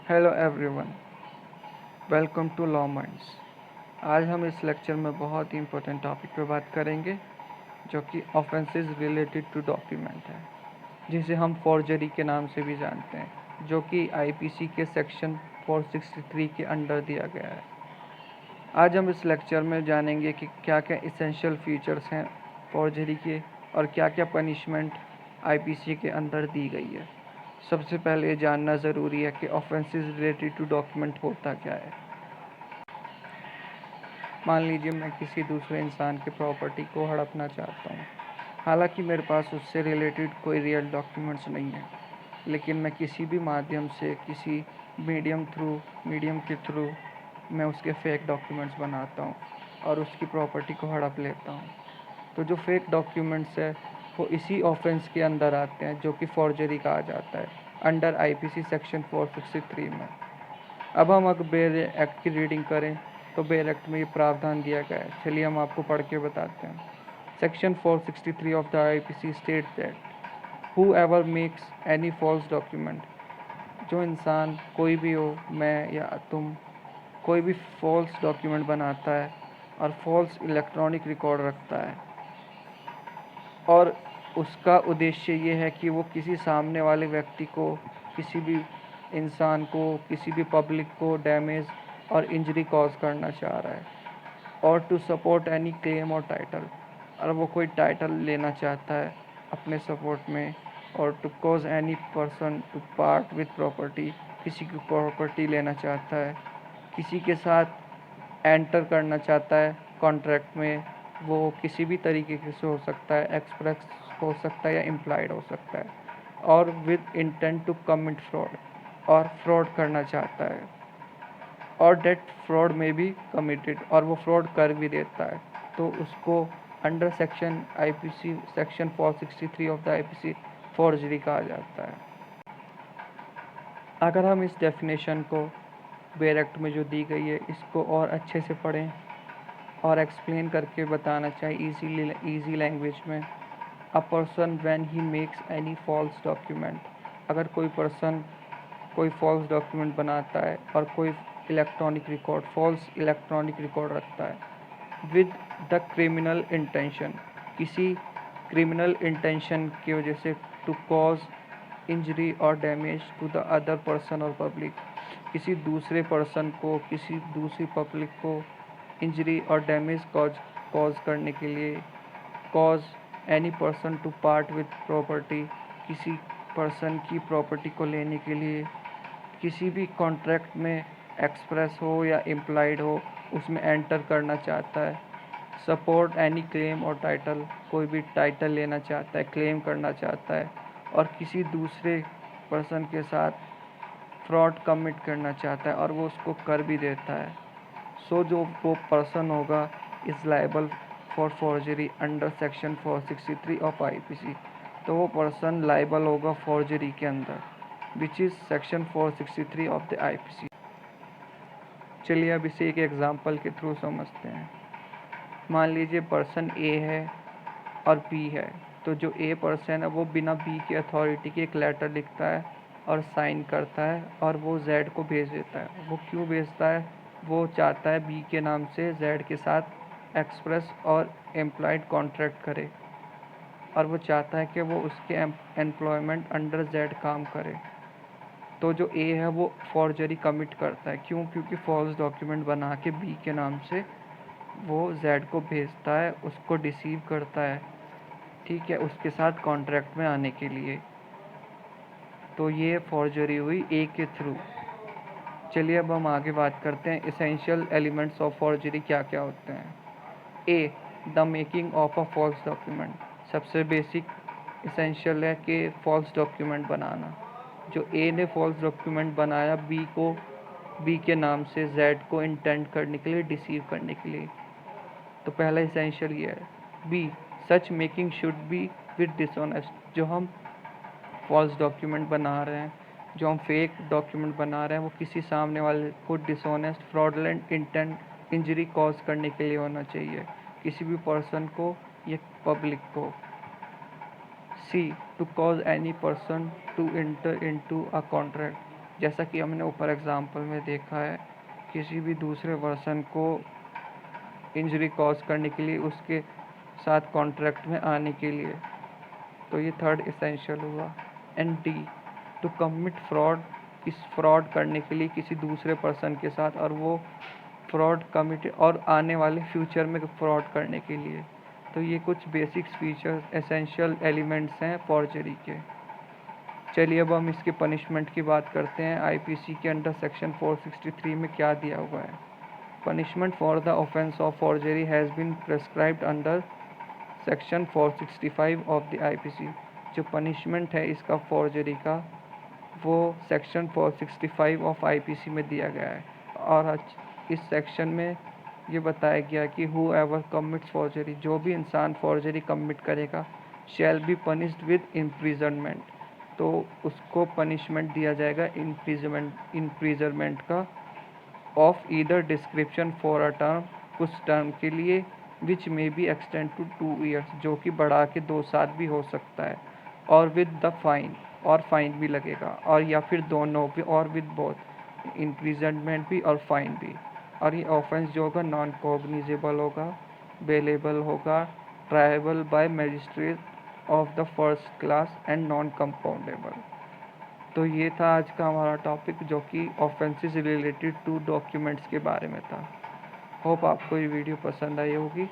Hello everyone, welcome to Law Minds. आज हम इस लेक्चर में बहुत ही इम्पोर्टेंट टॉपिक पे बात करेंगे जो कि ऑफेंसेस रिलेटेड टू डॉक्यूमेंट है, जिसे हम फॉर्जरी के नाम से भी जानते हैं, जो कि आईपीसी के सेक्शन 463 के अंडर दिया गया है। आज हम इस लेक्चर में जानेंगे कि क्या क्या इसेंशियल फीचर्स हैं फॉर्जरी के और क्या क्या पनिशमेंट आईपीसी के अंदर दी गई है। सबसे पहले ये जानना ज़रूरी है कि ऑफेंसेस रिलेटेड टू डॉक्यूमेंट होता क्या है। मान लीजिए मैं किसी दूसरे इंसान के प्रॉपर्टी को हड़पना चाहता हूँ, हालांकि मेरे पास उससे रिलेटेड कोई रियल डॉक्यूमेंट्स नहीं है, लेकिन मैं किसी भी माध्यम से किसी मीडियम के थ्रू मैं उसके फेक डॉक्यूमेंट्स बनाता हूँ और उसकी प्रॉपर्टी को हड़प लेता हूँ। तो जो फेक डॉक्यूमेंट्स है वो इसी ऑफेंस के अंदर आते हैं, जो कि फॉर्जरी कहा जाता है अंडर आईपीसी सेक्शन 463 में। अब हम अगर बेयर एक्ट की रीडिंग करें तो बेयर एक्ट में ये प्रावधान दिया गया है। चलिए हम आपको पढ़ के बताते हैं। Section 463 of the IPC states that whoever makes any false document, जो इंसान कोई भी हो, मैं या तुम, कोई भी फॉल्स डॉक्यूमेंट बनाता है और फॉल्स इलेक्ट्रॉनिक रिकॉर्ड रखता है और उसका उद्देश्य ये है कि वो किसी सामने वाले व्यक्ति को, किसी भी इंसान को, किसी भी पब्लिक को डैमेज और इंजरी कॉज करना चाह रहा है, और टू सपोर्ट एनी क्लेम और टाइटल, और वो कोई टाइटल लेना चाहता है अपने सपोर्ट में, और to cause any person to part with property, किसी की प्रॉपर्टी लेना चाहता है, किसी के साथ एंटर करना चाहता है कॉन्ट्रैक्ट में, वो किसी भी तरीके से हो सकता है, एक्सप्रेस हो सकता है या इम्प्लाइड हो सकता है, और with intent to commit fraud, और फ्रॉड करना चाहता है, और डेट फ्रॉड में भी कमिटेड, और वो फ्रॉड कर भी देता है, तो उसको under section IPC section 463 of the IPC forgery कहा जाता है। अगर हम इस डेफिनेशन को बेयर एक्ट में जो दी गई है इसको और अच्छे से पढ़ें और एक्सप्लेन करके बताना चाहिए इजी लैंग्वेज में। A person when he makes any false document, अगर कोई पर्सन कोई फॉल्स डॉक्यूमेंट बनाता है और कोई फॉल्स इलेक्ट्रॉनिक रिकॉर्ड रखता है विद द क्रिमिनल इंटेंशन, किसी क्रिमिनल इंटेंशन की वजह से, टू कॉज इंजरी और damage to the other person और पब्लिक, किसी दूसरे पर्सन को, किसी दूसरी पब्लिक को इंजरी और डैमेज कॉज करने के लिए, cause any person to part with property, किसी पर्सन की प्रॉपर्टी को लेने के लिए, किसी भी कॉन्ट्रैक्ट में एक्सप्रेस हो या इम्प्लाइड हो उसमें एंटर करना चाहता है, सपोर्ट एनी क्लेम और टाइटल, कोई भी टाइटल लेना चाहता है, क्लेम करना चाहता है, और किसी दूसरे पर्सन के साथ फ्रॉड कमिट करना चाहता है और वो उसको कर भी देता है, सो जो वो पर्सन होगा is liable for forgery under section 463 of IPC, तो वो पर्सन लायबल होगा फॉर्जरी के अंदर, which is section 463 of the IPC. चलिए अब इसे एक एग्जांपल के थ्रू समझते हैं। मान लीजिए पर्सन ए है और बी है, तो जो ए पर्सन है वो बिना बी की अथॉरिटी के एक लेटर लिखता है और साइन करता है और वो जेड को भेज देता है। वो क्यों भेजता है? वो चाहता है बी के नाम से जेड के साथ एक्सप्रेस और एम्प्लॉयड कॉन्ट्रैक्ट करे, और वो चाहता है कि वो उसके एम्प्लॉयमेंट अंडर जेड काम करे। तो जो ए है वो फॉर्जरी कमिट करता है। क्यों? क्योंकि फॉल्स डॉक्यूमेंट बना के बी के नाम से वो जेड को भेजता है, उसको डिसीव करता है, ठीक है, उसके साथ कॉन्ट्रैक्ट में आने के लिए। तो ये फॉर्जरी हुई ए के थ्रू। चलिए अब हम आगे बात करते हैं इसेंशियल एलिमेंट्स ऑफ फॉर्जरी क्या क्या होते हैं। A, the making of a false document, सबसे बेसिक इसेंशियल है कि फॉल्स डॉक्यूमेंट बनाना। जो ए ने फॉल्स डॉक्यूमेंट बनाया बी के नाम से जेड को इंटेंट करने के लिए, डिसीव करने के लिए, तो पहला इसेंशियल ये है। B, such making should be with dishonest, जो हम फॉल्स डॉक्यूमेंट बना रहे हैं, जो हम फेक डॉक्यूमेंट बना रहे हैं, वो किसी सामने वाले को dishonest, fraudulent intent injury cause करने के लिए होना चाहिए, किसी भी पर्सन को या पब्लिक को। C, to cause any person to enter into a contract, जैसा कि हमने ऊपर एग्जाम्पल में देखा है, किसी भी दूसरे पर्सन को इंजरी कॉज करने के लिए उसके साथ कॉन्ट्रैक्ट में आने के लिए। तो ये थर्ड एसेंशियल हुआ। And D, to commit fraud, इस फ्रॉड करने के लिए किसी दूसरे पर्सन के साथ, और वो फ्रॉड कमिट और आने वाले फ्यूचर में फ्रॉड करने के लिए। तो ये कुछ बेसिक्स फीचर्स एसेंशियल एलिमेंट्स हैं फॉर्जरी के। चलिए अब हम इसके पनिशमेंट की बात करते हैं। आईपीसी के अंडर सेक्शन 463 में क्या दिया हुआ है। Punishment for the offence of forgery has been prescribed under section 465 of the IPC. जो पनिशमेंट है इसका फॉर्जरी का, वो सेक्शन 465 ऑफ आईपीसी में दिया गया है। और इस सेक्शन में ये बताया गया कि हु एवर कमिट्स फॉर्जरी, जो भी इंसान फॉर्जरी कमिट करेगा, shall be punished with imprisonment. तो उसको पनिशमेंट दिया जाएगा इम्प्रिजनमेंट का, of either description for a term, कुछ टर्म के लिए, which may be extend to 2 years, जो कि बढ़ा के 2 साल भी हो सकता है, और विद द फाइन, और फाइन भी लगेगा, और या फिर दोनों भी, और विद बोथ इम्प्रिजनमेंट भी और फाइन भी। और ये ऑफेंस जो होगा नॉन कॉग्निजेबल होगा, बेलेबल होगा, triable by magistrate of the first class and non compoundable. तो ये था आज का हमारा टॉपिक, जो कि ऑफेंसेस रिलेटेड टू डॉक्यूमेंट्स के बारे में था। होप आपको ये वीडियो पसंद आई होगी।